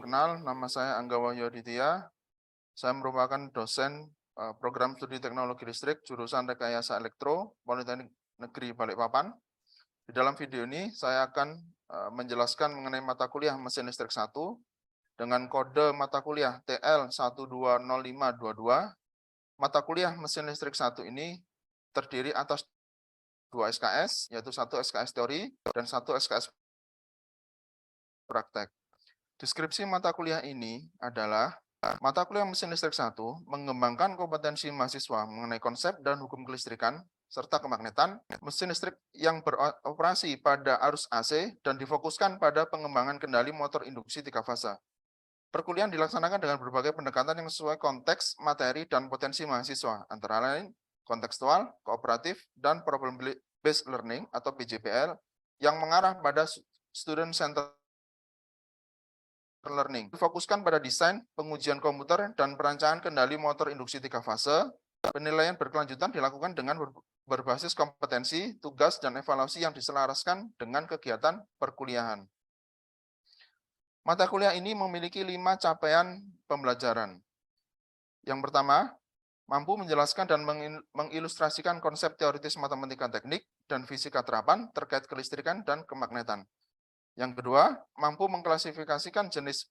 kenal, nama saya Angga Wahyu Aditya. Saya merupakan dosen program studi teknologi listrik jurusan Rekayasa Elektro Politeknik Negeri Balikpapan. Di dalam video ini saya akan menjelaskan mengenai mata kuliah mesin listrik 1 dengan kode mata kuliah TL120522. Mata kuliah mesin listrik 1 ini terdiri atas 2 SKS, yaitu 1 SKS teori dan 1 SKS praktek. Deskripsi mata kuliah ini adalah mata kuliah mesin listrik 1 mengembangkan kompetensi mahasiswa mengenai konsep dan hukum kelistrikan serta kemagnetan mesin listrik yang beroperasi pada arus AC dan difokuskan pada pengembangan kendali motor induksi 3 fase. Perkuliahan dilaksanakan dengan berbagai pendekatan yang sesuai konteks, materi, dan potensi mahasiswa, antara lain kontekstual, kooperatif, dan problem-based learning atau PJBL yang mengarah pada student centered learning. Difokuskan pada desain, pengujian komputer, dan perancangan kendali motor induksi 3 fase. Penilaian berkelanjutan dilakukan dengan berbasis kompetensi, tugas, dan evaluasi yang diselaraskan dengan kegiatan perkuliahan. Mata kuliah ini memiliki 5 capaian pembelajaran. Yang pertama, mampu menjelaskan dan mengilustrasikan konsep teoritis matematika teknik dan fisika terapan terkait kelistrikan dan kemagnetan. Yang kedua, mampu mengklasifikasikan jenis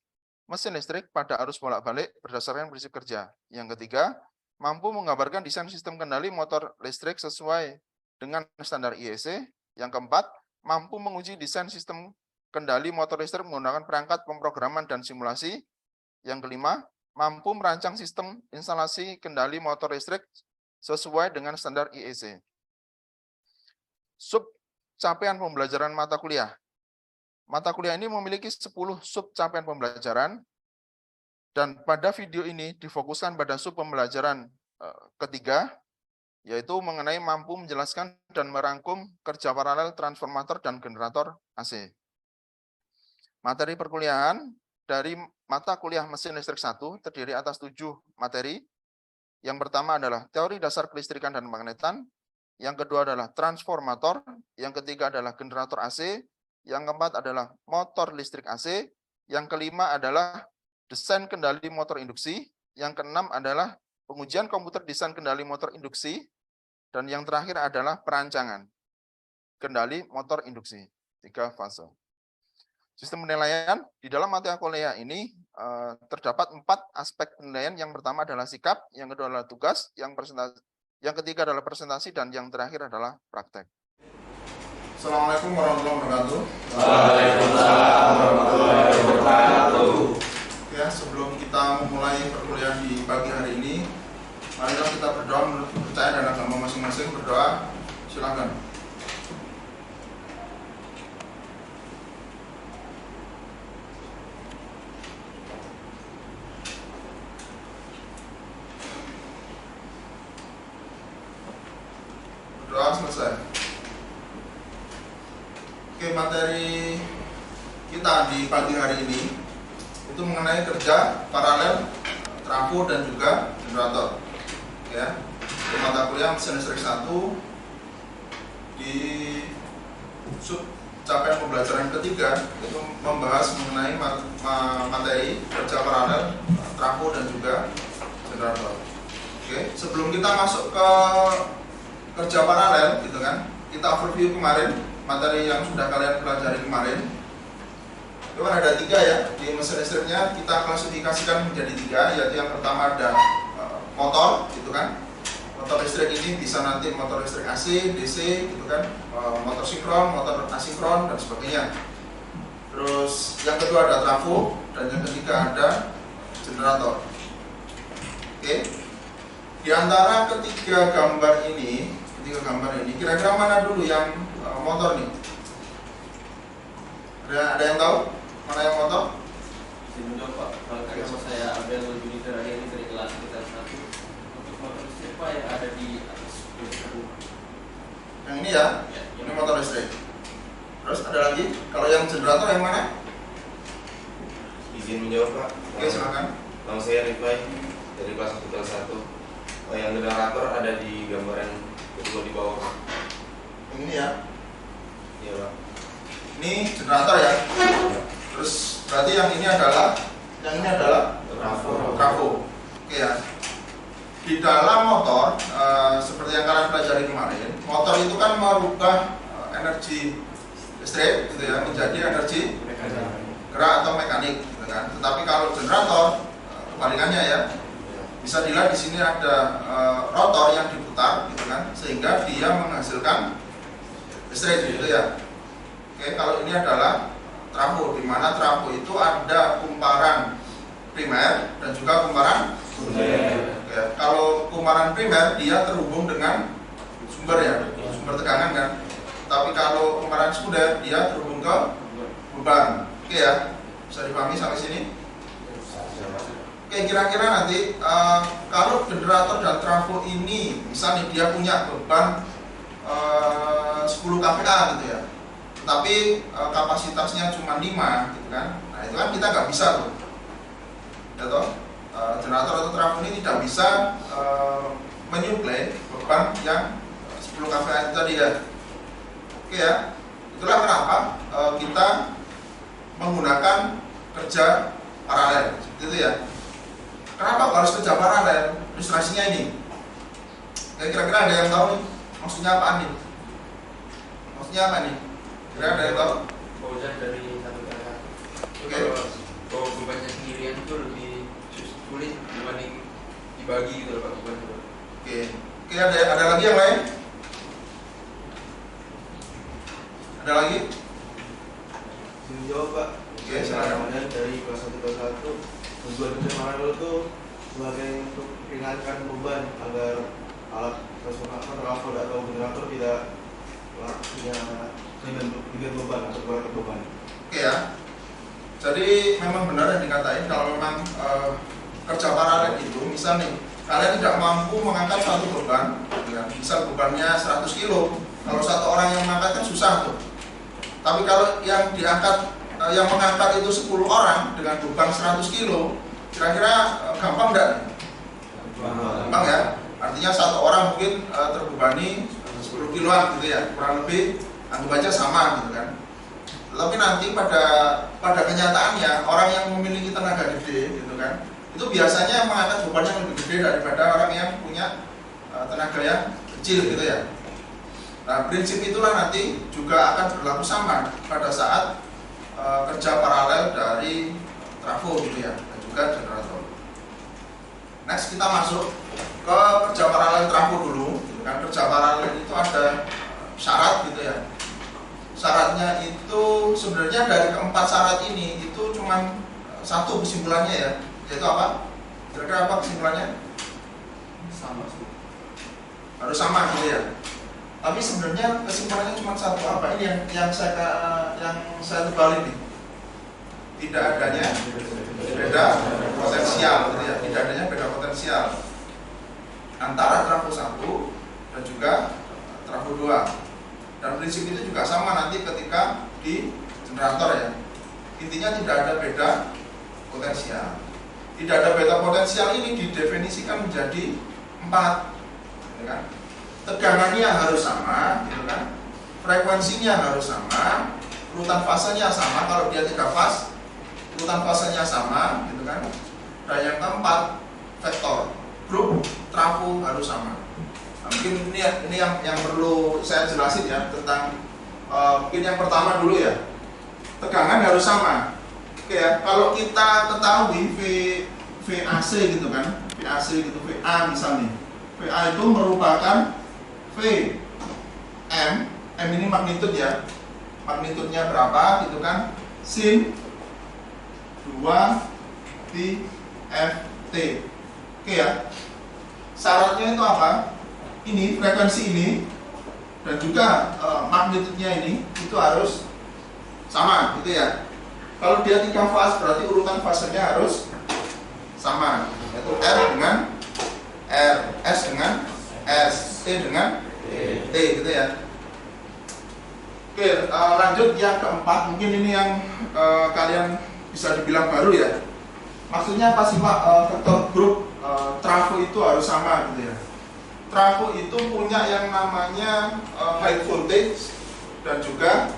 mesin listrik pada arus bolak-balik berdasarkan prinsip kerja. Yang ketiga, mampu menggambarkan desain sistem kendali motor listrik sesuai dengan standar IEC. Yang keempat, mampu menguji desain sistem kendali motor listrik menggunakan perangkat pemrograman dan simulasi. Yang kelima, mampu merancang sistem instalasi kendali motor listrik sesuai dengan standar IEC. Sub capaian pembelajaran mata kuliah. Mata kuliah ini memiliki 10 sub capaian pembelajaran, dan pada video ini difokuskan pada sub pembelajaran ketiga, yaitu mengenai mampu menjelaskan dan merangkum kerja paralel transformator dan generator AC. Materi perkuliahan dari mata kuliah mesin listrik 1 terdiri atas 7 materi. Yang pertama adalah teori dasar kelistrikan dan magnetan, yang kedua adalah transformator, yang ketiga adalah generator AC, yang keempat adalah motor listrik AC, yang kelima adalah desain kendali motor induksi, yang keenam adalah pengujian komputer desain kendali motor induksi, dan yang terakhir adalah perancangan kendali motor induksi 3 fase. Sistem penilaian di dalam mata kuliah ini terdapat 4 aspek penilaian. Yang pertama adalah sikap, yang kedua adalah tugas, yang ketiga adalah presentasi, dan yang terakhir adalah praktek. Assalamualaikum warahmatullahi wabarakatuh. Waalaikumsalam warahmatullahi wabarakatuh. Ya, sebelum kita memulai perkuliahan di pagi hari ini, mari kita berdoa menurut kepercayaan dan agama masing-masing. Berdoa, silakan. Berdoa selesai. Oke, materi kita di pagi hari ini itu mengenai kerja paralel trafo dan juga generator. Ya, di mata kuliah mesin listrik 1 di sub capaian pembelajaran ketiga itu membahas mengenai materi kerja paralel trafo dan juga generator. Oke, sebelum kita masuk ke kerja paralel, gitu kan, kita overview kemarin materi yang sudah kalian pelajari kemarin. Itu kan ada 3 ya, di mesin listriknya kita klasifikasikan menjadi 3, yaitu yang pertama ada motor, gitu kan. Motor listrik ini bisa nanti motor listrik AC, DC, gitu kan, motor sinkron, motor asinkron, dan sebagainya. Terus yang kedua ada trafo, dan yang ketiga ada generator. Oke, di antara ketiga gambar ini, kira-kira mana dulu yang motor nih? Ada yang tahu mana yang motor? Menjawab Pak, nama saya Abel Juniter ini dari kelas kita 1. Untuk motor listrik Pak yang ada di atas rumah. Yang ini ya? Ini motor listrik. Terus ada lagi? Kalau yang generator yang mana? Izin menjawab Pak. Oke, silakan. Nama saya Rifai dari kelas 1 kelas 1. Yang generator ada di gambaran kedua di bawah Pak. Yang ini ya? Iya Pak. Ini generator ya? Terus berarti yang ini adalah Yang ini adalah trafo. Oke ya. Di dalam motor, seperti yang kalian pelajari kemarin, motor itu kan merubah energi listrik gitu ya menjadi energi gerak atau mekanik gitu kan. Tetapi kalau generator kebalikannya ya, bisa dilihat di sini ada rotor yang diputar gitu kan, sehingga dia menghasilkan listrik gitu ya. Oke, kalau ini adalah trafo, di mana trafo itu ada kumparan primer dan juga kumparan sekunder. Ya, kalau kumparan primer dia terhubung dengan sumber ya, sumber tegangan kan. Tapi kalau kumparan sekunder dia terhubung ke beban. Oke ya, bisa dipahami sampai sini? Oke, kira-kira nanti kalau generator dan trafo ini misalnya dia punya beban 10 kVA gitu ya, tapi kapasitasnya cuma 5 gitu kan. Nah itu kan kita nggak bisa tuh, ya toh. Generator atau trafo ini tidak bisa menyuplai beban yang 10 kVA itu tadi ya. Oke ya, itulah kenapa kita menggunakan kerja paralel seperti itu ya. Kenapa harus kerja paralel? Ilustrasinya ini. Kira-kira ada yang tahu nih maksudnya apa nih? Maksudnya apa nih? Kira ada yang tahu? Baunya dari satu ke satu. Oke. Kalau bebannya sendirian itu lebih sulit dibanding dibagi gitu loh Pak beban. Oke. Oke, ada lagi yang lain? Ada lagi? Jawab Pak. Oke, silakan. Dari kelas 1 ke 1 tujuan kerja paralel itu sebagai untuk ringankan beban agar alat transformator atau generator tidak dengan beban atau kurang beban. Oke ya. Jadi memang benar yang dikatain kalau memang kerja paralel itu, misal nih kalian tidak mampu mengangkat satu beban, ya, misal bebannya 100 kilo, kalau satu orang yang mengangkat kan susah tuh. Tapi kalau yang diangkat, yang mengangkat itu 10 orang dengan beban 100 kilo, kira-kira gampang nggak? Gampang ya. Artinya satu orang mungkin terbebani 10 kiloan gitu ya, kurang lebih anggap aja sama gitu kan. Tapi nanti pada kenyataannya orang yang memiliki tenaga gede gitu kan, itu biasanya mengangkat beban yang lebih gede daripada orang yang punya tenaga yang kecil gitu ya. Nah, prinsip itulah nanti juga akan berlaku sama pada saat kerja paralel dari trafo gitu ya, dan juga generator. Next kita masuk ke kerja paralel trafo dulu gitu kan. Kerja paralel itu ada syarat gitu ya. Syaratnya itu sebenarnya dari keempat syarat ini itu cuma satu kesimpulannya ya, yaitu apa? Kira-kira apa kesimpulannya? Sama sih. Harus sama gitu ya. Tapi sebenarnya kesimpulannya cuma satu, apa ini yang saya tebal ini? Tidak adanya beda potensial gitu ya. Tidak adanya beda potensial antara trafo 1 dan juga trafo 2. Dan prinsip itu juga sama nanti ketika di generator ya. Intinya tidak ada beda potensial. Tidak ada beda potensial ini didefinisikan menjadi 4, ya kan? Tegangannya harus sama, gitu kan? Frekuensinya harus sama, urutan fasenya sama. Kalau dia 3 fase, urutan fasenya sama, gitu kan? Dan yang keempat, vektor grup trafo harus sama. Nah, mungkin ini yang perlu saya jelasin ya tentang mungkin yang pertama dulu ya. Tegangan harus sama. Oke ya, kalau kita ketahui VAC gitu kan, VAC gitu, VA misalnya. VA itu merupakan M ini magnitud ya. Magnitudnya berapa gitu kan? Sin 2 pi FT. Oke ya. Syaratnya itu apa? Ini frekuensi ini dan juga magnitudnya ini itu harus sama gitu ya. Kalau dia 3 fase berarti urutan fasenya harus sama, yaitu R dengan R, S dengan S, T dengan T gitu ya. Oke, lanjut yang keempat, mungkin ini yang kalian bisa dibilang baru ya. Maksudnya apa sih Pak? Vektor grup trafo itu harus sama gitu ya. Trafo itu punya yang namanya high voltage dan juga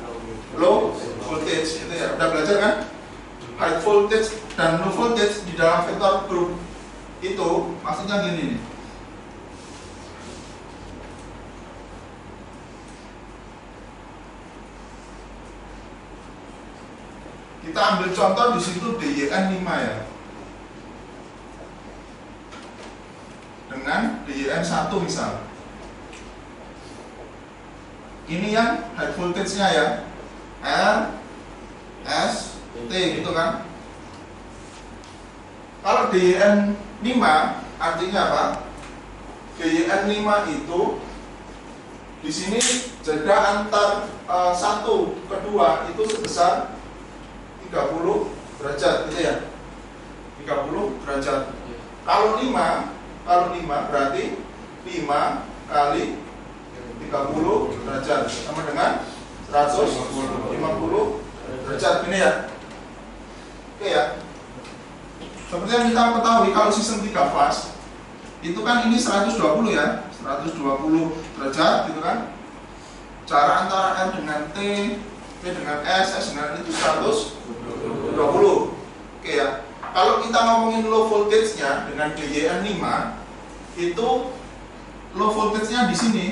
low voltage gitu ya. Udah belajar kan? high voltage dan low voltage di dalam vektor group itu maksudnya gini nih. Kita ambil contoh di situ DYN 5 ya. Dengan DYN 1 misal. Ini yang high voltage-nya ya. R S T gitu kan. Kalau DYN 5 artinya apa? DYN 5 itu di sini jeda antar satu ke 2 itu sebesar 30 derajat gitu ya. 30 derajat. Kalau 5 berarti 5 kali 30 derajat sama dengan 150 derajat ini ya. Oke ya. Seperti yang kita ketahui kalau sistem 3 fase itu kan ini 120 ya, 120 derajat gitu kan. Jarak antara R dengan T dengan S dengan itu 120. Oke ya. Kalau kita ngomongin low voltage-nya dengan DYN 5 itu low voltage-nya di sini.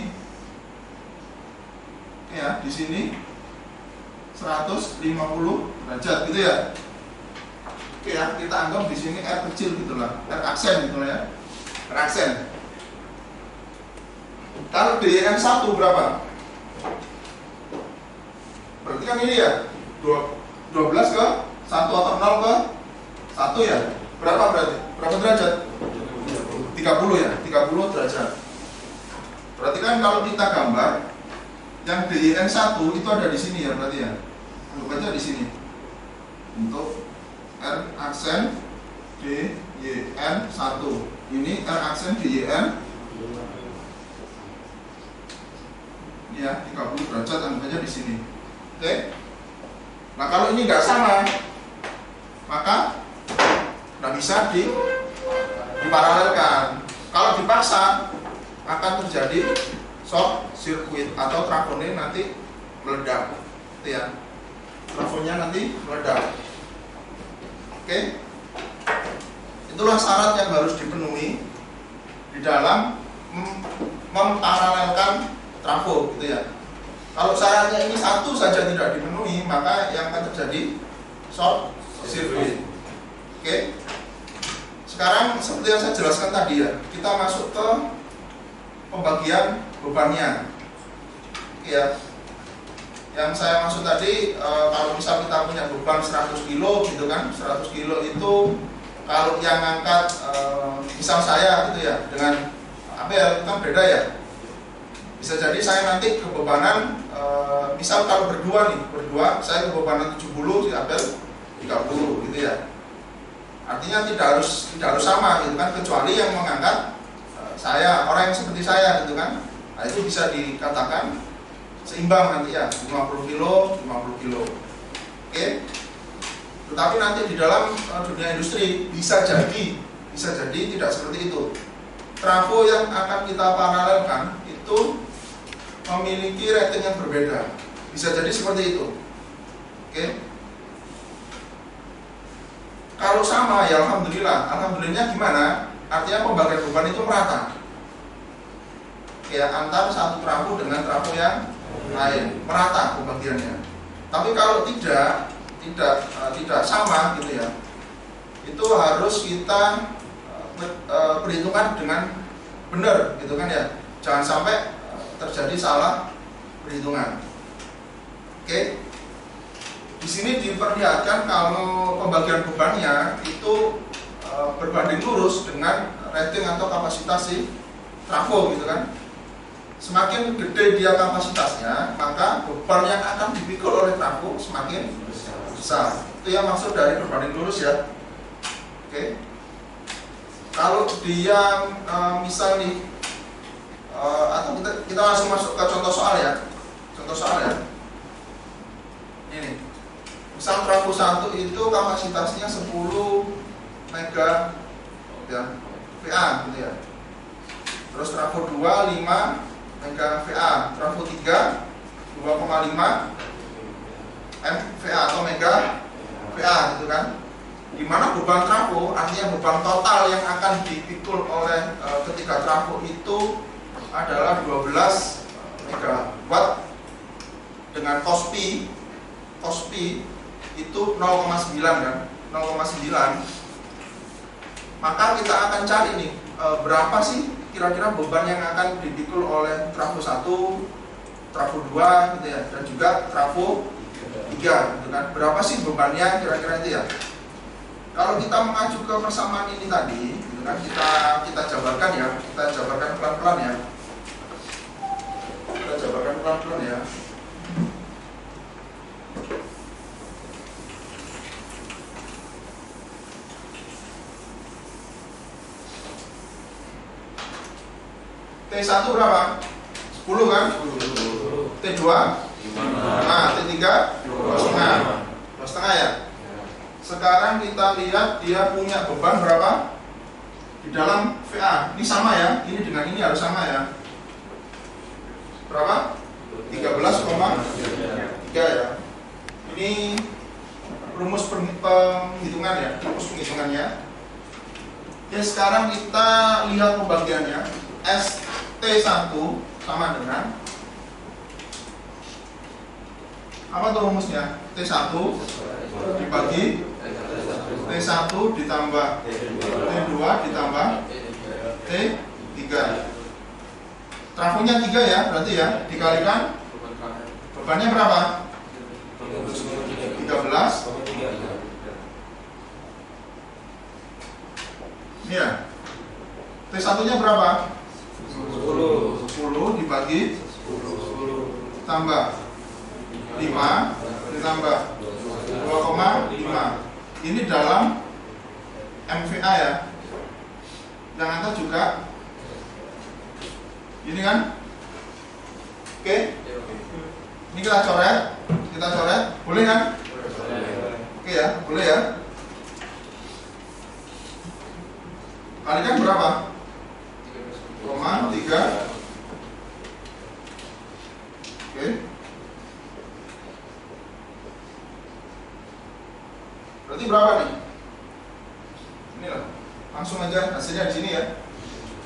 Ya, di sini 150 derajat gitu ya. Oke ya, kita anggap di sini R kecil gitulah, R aksen gitu ya. R aksen. Kalau DYN 1 berapa? Berarti kan ini ya 12 ke 1 atau 0 ke 1 ya. Berapa berarti? Berapa derajat? 30 ya, 30 derajat. Berarti kan kalau kita gambar yang DYN 1 itu ada di sini ya berarti ya. Anggap aja di sini. Untuk R aksen DYN 1. Ini R aksen DYN ini ya 30 derajat anggap aja di sini. Oke. Nah, kalau ini nggak sama maka nggak bisa diparalelkan. Kalau dipaksa akan terjadi short circuit atau trafonya nanti meledak, gitu ya. Trafonya nanti meledak. Oke. Itulah syarat yang harus dipenuhi di dalam memparalelkan trafo, gitu ya. Kalau syaratnya ini satu saja tidak dipenuhi, maka yang akan terjadi short circuit. Oke. Sekarang seperti yang saya jelaskan tadi ya, kita masuk ke pembagian bebannya. Oke ya. Yang saya maksud tadi kalau misal kita punya beban 100 kilo gitu kan, 100 kilo itu kalau yang ngangkat misal saya gitu ya dengan Abel kan beda ya. Bisa jadi saya nanti kebebanan misal kalau berdua saya kebebanan 70, si Abel 30 gitu ya. Artinya tidak harus sama gitu kan, kecuali yang mengangkat saya, orang yang seperti saya gitu kan. Nah, itu bisa dikatakan seimbang nanti ya, 50 kilo, 50 kilo. Oke. Tetapi nanti di dalam dunia industri bisa jadi tidak seperti itu. Trafo yang akan kita paralelkan itu memiliki rating yang berbeda. Bisa jadi seperti itu. Oke. Kalau sama ya alhamdulillah. Alhamdulillahnya gimana? Artinya pembagian beban itu merata. Ya, antar satu trafo dengan trafo yang lain, merata pembagiannya. Tapi kalau tidak sama gitu ya, itu harus kita perhitungan dengan benar gitu kan ya. Jangan sampai terjadi salah perhitungan. Oke. Di sini diperlihatkan kalau pembagian bebannya itu berbanding lurus dengan rating atau kapasitas si trafo gitu kan. Semakin gede dia kapasitasnya, maka beban yang akan dipikul oleh trafo semakin besar. Itu yang maksud dari berbanding lurus ya. Oke. Kalau dia misal nih atau kita langsung masuk ke contoh soal ya. Contoh soal ya. Ini. Misal trafo 1 itu kapasitasnya 10 mega ya, VA gitu ya. Terus trafo 2 5 mega VA, trafo 3 2,5 MVA atau mega VA gitu kan. di mana beban trafo, artinya beban total yang akan dipikul oleh ketiga trafo itu adalah 12 megawatt dengan cos P itu 0,9 kan, 0,9. Maka kita akan cari nih berapa sih kira-kira beban yang akan dipikul oleh trafo 1, trafo 2 gitu ya, dan juga trafo 3 gitu kan. Berapa sih bebannya kira-kira itu ya? Kalau kita mengacu ke persamaan ini tadi gitu kan, kita jabarkan ya, kita jabarkan pelan-pelan ya. Kita jabarkan pelan-pelan ya. T1 berapa? 10 kan? 10. T2? 5. Nah, T3? 2,5. 2,5 ya? Sekarang kita lihat dia punya beban berapa? Di dalam VA. Ini sama ya? Ini dengan ini harus sama ya? Berapa? 13,3 ya. Ini rumus penghitungan ya, rumus penghitungannya. Oke, sekarang kita lihat pembagiannya. ST1 sama dengan apa tuh rumusnya? T1 dibagi T1 ditambah T2 ditambah T3. Trafonya 3 ya, berarti ya, dikalikan bebannya berapa? 13. Ini ya. T1 nya berapa? 10 dibagi 10 tambah 5 ditambah 2,5. Ini dalam MVA ya. Yang atas juga ini kan? Oke. Ini kita coret, boleh kan? Oke ya, boleh ya. Kalikan berapa? 3. Oke. Berarti berapa nih? Ini lah. Langsung aja hasilnya di sini ya.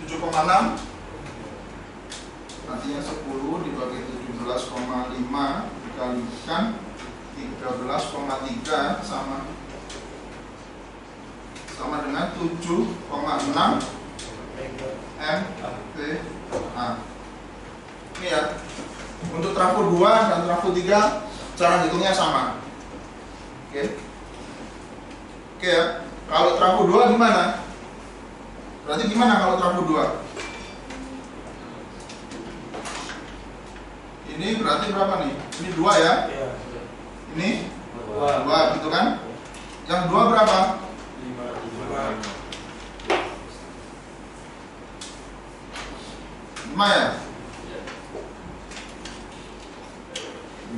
7,6. Artinya 10 dibagi 17,5 dikalikan 13,3 sama dengan 7,6 MVA. Ini ya. Untuk trafo 2 dan trafo 3 cara hitungnya sama. Oke. Oke ya. Kalau trafo 2 gimana? Berarti gimana kalau trafo 2? Ini berarti berapa nih? Ini 2 ya? Ini 2 gitu kan? Yang 2 berapa? 5 ya?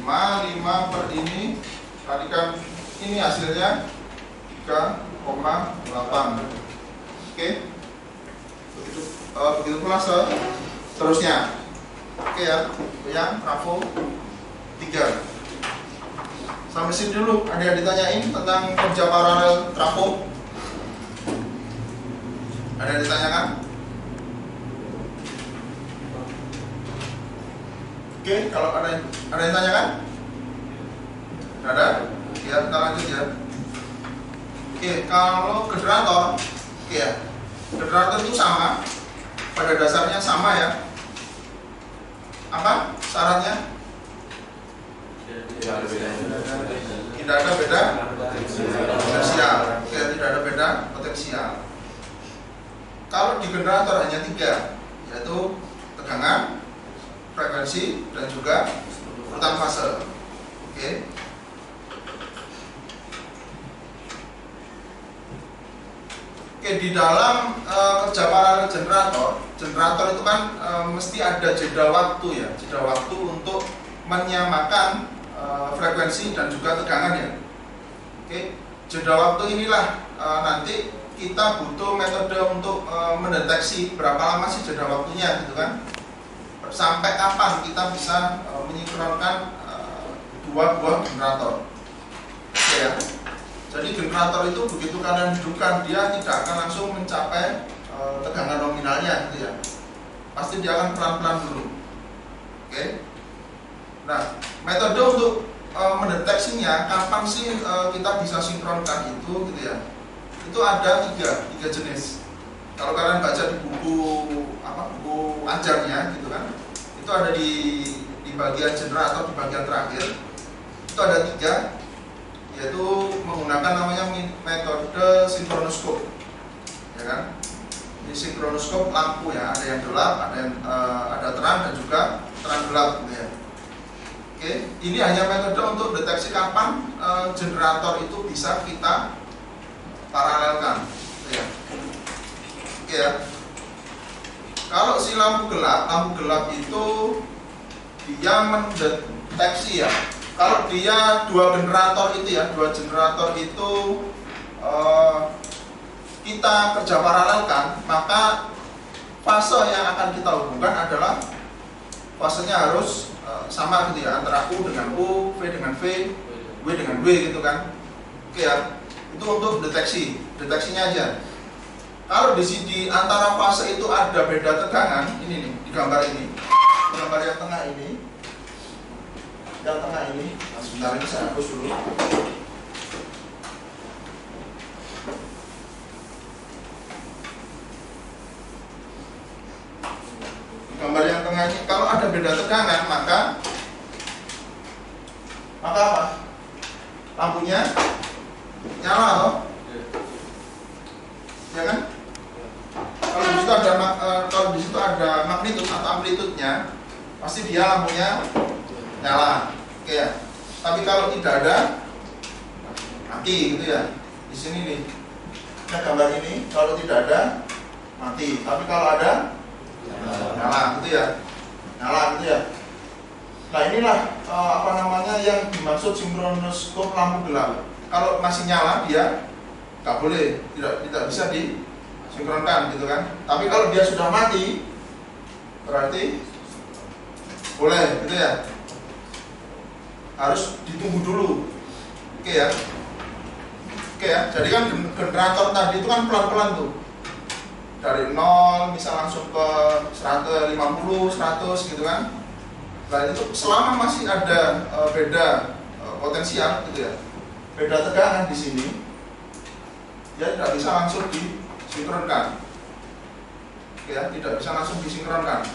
5 per ini kalikan ini hasilnya 3,8. Oke. Begitu pula seterusnya. Oke ya, yang trafo 3. Sampai sini dulu. Ada yang ditanyain tentang kerja paralel trafo? Ada yang ditanyakan? Oke, kalau ada yang tanyakan? Tidak ada? Ya, kita lanjut ya. Oke, kalau generator, oke ya, generator itu sama, pada dasarnya sama ya. Apa syaratnya? Tidak ada beda potensial. Oke, tidak ada beda potensial. Kalau di generator hanya 3, yaitu tegangan, frekuensi, dan juga urutan fase. Oke. Oke, di dalam kerja paralel generator itu kan mesti ada jeda waktu ya, jeda waktu untuk menyamakan frekuensi dan juga tegangan ya. Oke, jeda waktu inilah nanti kita butuh metode untuk mendeteksi berapa lama sih jeda waktunya gitu kan. Sampai kapan kita bisa menyinkronkan dua buah generator. Oke ya. Jadi generator itu begitu kalian hidupkan, dia tidak akan langsung mencapai tegangan nominalnya gitu ya. Pasti dia akan pelan-pelan dulu. Oke. Nah, metode untuk mendeteksinya kapan sih kita bisa sinkronkan itu gitu ya. Itu ada tiga jenis. Kalau kalian baca di buku buku ajarnya gitu kan, itu ada di bagian generator di bagian terakhir. Itu ada 3, yaitu menggunakan namanya metode sinkronoskop, ya kan? Di sinkronoskop lampu ya, ada yang gelap, ada terang dan juga terang gelap gitu ya. Oke, ini hanya metode untuk deteksi kapan generator itu bisa kita paralelkan, gitu ya. Oke ya. Kalau si lampu gelap itu dia mendeteksi ya. Kalau dia dua generator itu kita kerja paralelkan, maka fase yang akan kita hubungkan adalah fasenya harus sama gitu ya, antara U dengan U, V dengan V, W dengan W gitu kan. Oke ya, itu untuk deteksinya aja. Kalau di antara fase itu ada beda tegangan, ini nih di gambar ini, gambar yang tengah ini, nah, sebentar ini saya hapus dulu. Gambar yang tengah ini, kalau ada beda tegangan maka apa? Lampunya nyala atau? Ya kan? Kalau di situ ada magnitud atau amplitudenya, pasti dia lampunya nyala. Oke ya. Tapi kalau tidak ada, mati gitu ya. Di sini nih, nah gambar ini kalau tidak ada, mati. Tapi kalau ada, nyala gitu ya. Nah inilah yang dimaksud sinkronoskop lampu gelap. Kalau masih nyala dia nggak boleh, tidak bisa disinkronkan gitu kan. Tapi kalau dia sudah mati, berarti boleh gitu ya. Harus ditunggu dulu. Oke ya. Jadi kan generator tadi itu kan pelan-pelan tuh. Dari 0 misal langsung ke 150, 100 gitu kan. Nah itu selama masih ada beda potensial gitu ya, beda tegangan di sini, dia tidak bisa langsung disinkronkan. Ya, tidak bisa langsung disinkronkan.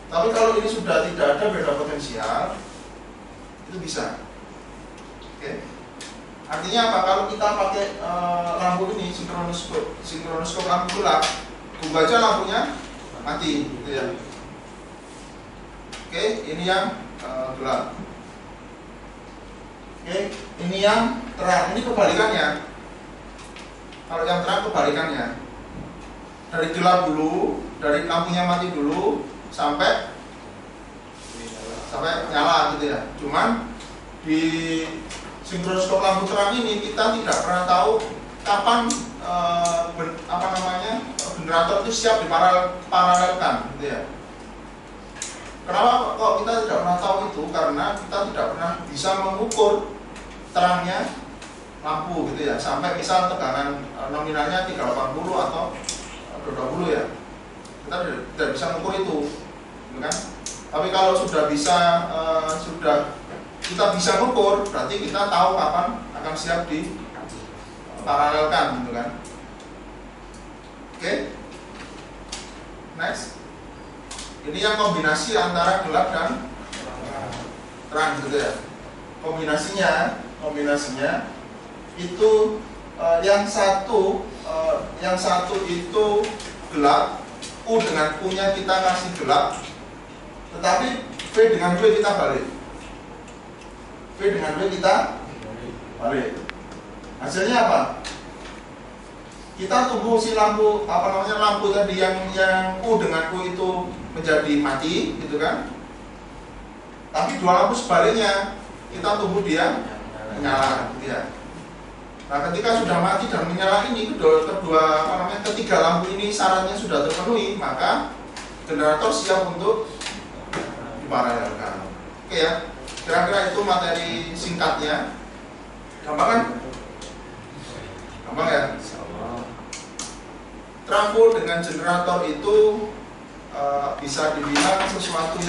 Tapi kalau ini sudah tidak ada beda potensial, itu bisa. Oke. Artinya apa? Kalau kita pakai lampu ini sinkronoskop lampu gelap, tunggu aja lampunya mati, gitu ya. Oke, ini yang gelap. Oke, ini yang terang. Ini kebalikannya. Kalau yang terang kebalikannya. Dari gelap dulu, dari lampunya mati dulu sampai nyala gitu ya. Cuman di sinkronoskop lampu terang ini kita tidak pernah tahu kapan generator itu siap diparalelkan gitu ya. Kenapa kok kita tidak pernah tahu itu? Karena kita tidak pernah bisa mengukur terangnya lampu gitu ya, sampai misal tegangan nominalnya 380 atau 220 ya, kita tidak bisa mengukur itu, gitu kan? Tapi kalau sudah kita bisa mengukur, berarti kita tahu kapan akan siap diparalelkan, gitu kan? Oke, next. Ini yang kombinasi antara gelap dan terang gitu ya. Kombinasinya itu yang satu itu gelap, U dengan U-nya kita kasih gelap, tetapi V dengan W kita balik. Hasilnya apa? Kita tunggu si lampu tadi yang U dengan U itu menjadi mati gitu kan. Tapi dua lampu sebaliknya, kita tunggu dia menyala gitu ya. Nah, ketika sudah mati dan menyala ini ketiga lampu ini syaratnya sudah terpenuhi, maka generator siap untuk diparalelkan. Oke ya. Kira-kira itu materi singkatnya. Gampang kan? Gampang ya? Trafo dengan generator itu bisa dibilang sesuatu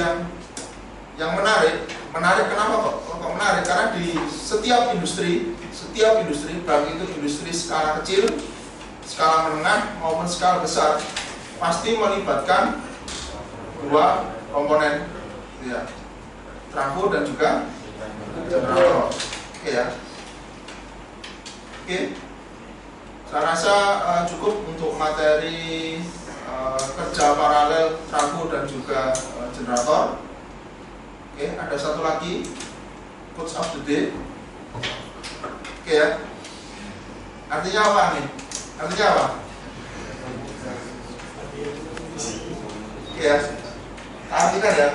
yang menarik. Menarik kenapa kok menarik? Karena di setiap industri, baik itu industri skala kecil, skala menengah maupun skala besar, pasti melibatkan dua komponen, ya, trafo dan juga generator. Oke ya. Oke. Saya rasa cukup untuk materi kerja paralel trafo dan juga generator. Oke, ada satu lagi quotes of the day. Oke ya. Artinya apa nih? Artinya apa? Oke ya. Artinya ya.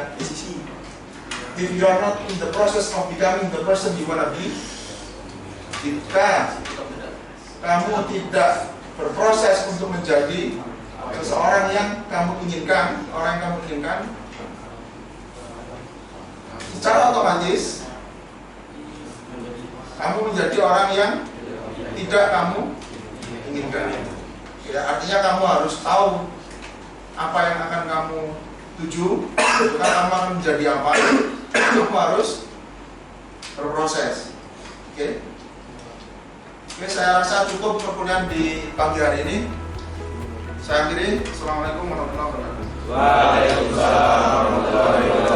If you are not in the process of becoming the person you wanna be, jika kamu tidak berproses untuk menjadi seseorang yang kamu inginkan, orang yang kamu inginkan, secara otomatis kamu menjadi orang yang tidak kamu inginkan. Ya, artinya kamu harus tahu apa yang akan kamu tuju, bukan kamu akan menjadi apa. Kamu harus berproses. Oke. Oke, saya rasa cukup perkuliahan di pagi hari ini. Saya akhiri. Assalamualaikum warahmatullahi wabarakatuh. Waalaikumsalam warahmatullahi wabarakatuh.